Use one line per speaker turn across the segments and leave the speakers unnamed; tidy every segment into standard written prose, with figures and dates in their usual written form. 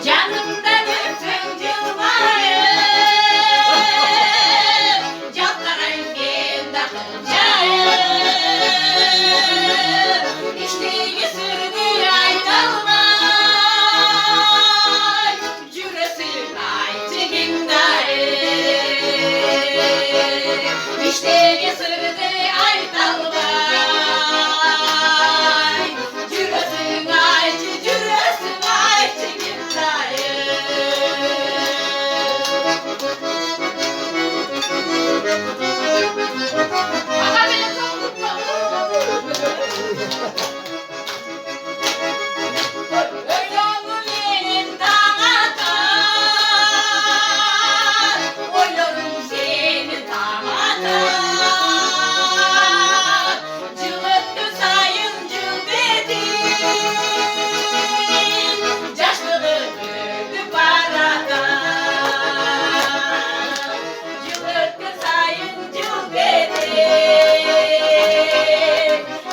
Canımdan öptüm yılları, canlarım bir takıncayı. İşte yüzünü aydınlar, cüresin ayçigindayı. İşte yüzünü aydınlar, cüresin ayçigindayı. Öyle olur yerin dağıtar, oylarım seni dağıtar. Cıvıttı sayıncıl dedin, yaşlılığı gördü paradan. Cıvıttı sayıncıl dedin,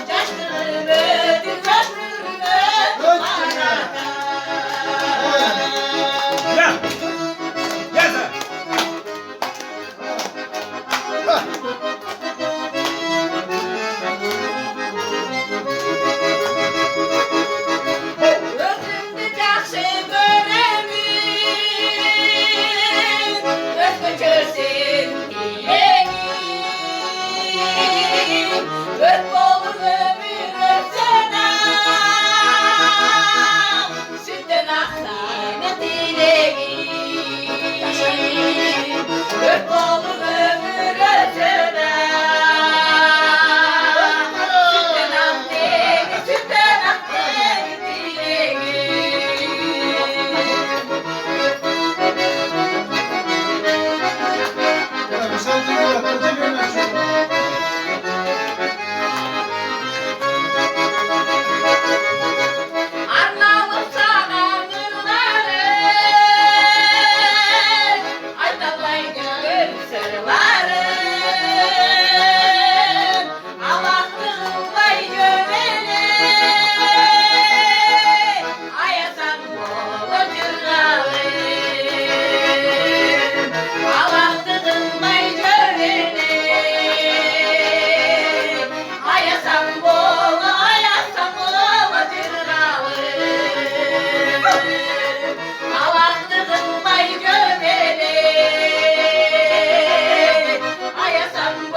yaşlılığı gördü paradan.
Ya! Gel sen!
Özümdü жақсы көремін, өзгөчөсүн тілеймін. Өрт болып өмір өтсін-ау, сүттен ақсаны тілеймін. Өрт болып өмір өтсін-ау, сүттен ақсаны тілеймін.
Sen de gel, hadi gel.